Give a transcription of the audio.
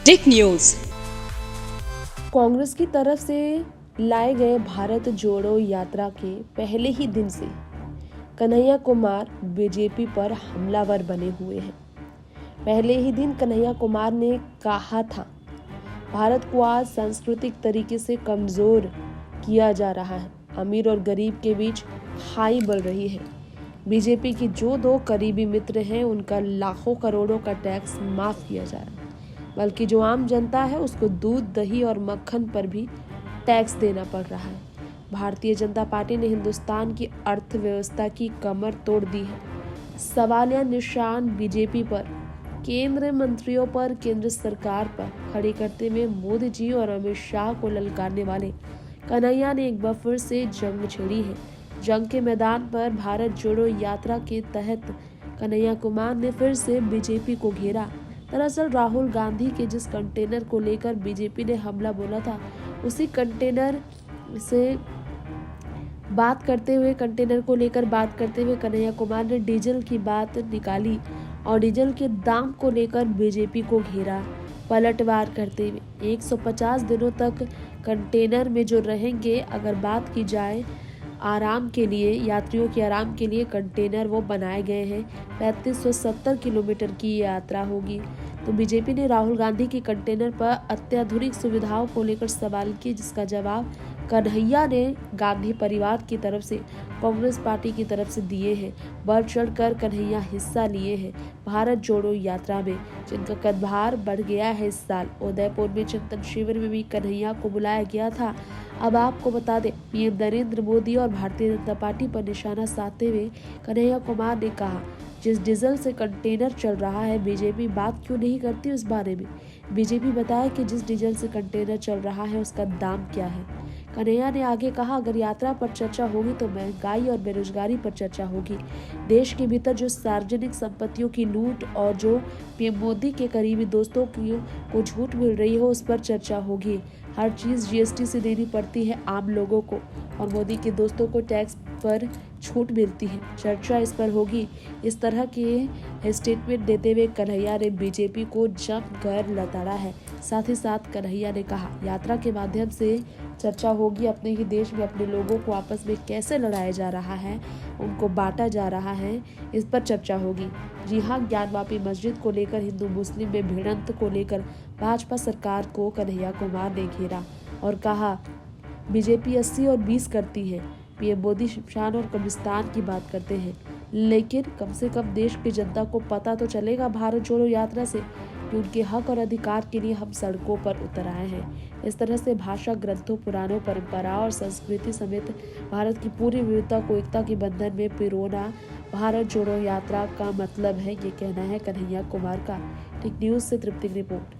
टिक news. Congress की तरफ से लाए गए भारत जोड़ो यात्रा के पहले ही दिन से कन्हैया कुमार बीजेपी पर हमलावर बने हुए हैं। पहले ही दिन कन्हैया कुमार ने कहा था, भारत को आज सांस्कृतिक तरीके से कमजोर किया जा रहा है। अमीर और गरीब के बीच खाई बढ़ रही है। बीजेपी की जो दो करीबी मित्र हैं, उनका लाखों करोड़ों का टैक्स माफ किया जा रहा है, बल्कि जो आम जनता है उसको दूध, दही और मक्खन पर भी टैक्स देना पड़ रहा है। भारतीय जनता पार्टी ने हिंदुस्तान की अर्थव्यवस्था की कमर तोड़ दी है। सवालिया निशान बीजेपी पर, केंद्रीय मंत्रियों पर, केंद्र सरकार पर खड़ी करते हुए मोदी जी और अमित शाह को ललकारने वाले कन्हैया ने एक बार फिर से जंग छेड़ी है। जंग के मैदान पर भारत जोड़ो यात्रा के तहत कन्हैया कुमार ने फिर से बीजेपी को घेरा। दरअसल राहुल गांधी के जिस कंटेनर को लेकर बीजेपी ने हमला बोला था, उसी कंटेनर को लेकर बात करते हुए कन्हैया कुमार ने डीजल की बात निकाली और डीजल के दाम को लेकर बीजेपी को घेरा। पलटवार करते हुए 150 दिनों तक कंटेनर में जो रहेंगे, अगर बात की जाए आराम के लिए, यात्रियों के आराम के लिए कंटेनर वो बनाए गए हैं। 3570 किलोमीटर की यात्रा होगी। तो बीजेपी ने राहुल गांधी की कंटेनर पर अत्याधुनिक सुविधाओं को लेकर सवाल किए, जिसका जवाब कन्हैया ने गांधी परिवार की तरफ से, कांग्रेस पार्टी की तरफ से दिए हैं। बढ़ चढ़कर कन्हैया हिस्सा लिए हैं भारत जोड़ो यात्रा में, जिनका कदभार बढ़ गया है इस साल। उदयपुर में चिंतन शिविर में भी कन्हैया को बुलाया गया था। अब आपको बता दें, पीएम नरेंद्र मोदी और भारतीय जनता पार्टी पर निशाना साधते हुए कन्हैया कुमार ने कहा, जिस डीजल से कंटेनर चल रहा है, बीजेपी बात क्यों नहीं करती उस बारे में। बीजेपी बताया कि जिस डीजल से कंटेनर चल रहा है उसका दाम क्या है। कन्हैया ने आगे कहा, अगर यात्रा पर चर्चा होगी तो महंगाई और बेरोजगारी पर चर्चा होगी। देश के भीतर जो सार्वजनिक संपत्तियों की लूट और जो पीएम मोदी के करीबी दोस्तों को छूट मिल रही हो, उस पर चर्चा होगी। हर चीज जीएसटी से देनी पड़ती है आम लोगों को, और मोदी के दोस्तों को टैक्स पर छूट मिलती है। चर्चा इस पर होगी। इस तरह के स्टेटमेंट देते हुए कन्हैया ने बीजेपी को जमकर लताड़ा है। साथ ही साथ कन्हैया ने कहा, यात्रा के माध्यम से चर्चा होगी, अपने ही देश में अपने लोगों को आपस में कैसे लड़ाया जा रहा है, उनको बांटा जा रहा है, इस पर चर्चा होगी। जी हाँ, ज्ञानवापी मस्जिद को लेकर हिंदू मुस्लिम में भिड़ंत को लेकर भाजपा सरकार को कन्हैया कुमार ने घेरा और कहा, बीजेपी 80 और 20 करती है। पीएम मोदी शमशान और कब्रिस्तान की बात करते हैं, लेकिन कम से कम देश की जनता को पता तो चलेगा भारत जोड़ो यात्रा से कि उनके हक और अधिकार के लिए हम सड़कों पर उतर आए हैं। इस तरह से भाषा, ग्रंथों, पुराणों, परंपराओं और संस्कृति समेत भारत की पूरी विविधता को एकता के बंधन में पिरोना भारत जोड़ो यात्रा का मतलब है, ये कहना है कन्हैया कुमार का। टिक न्यूज से तृप्ति की रिपोर्ट।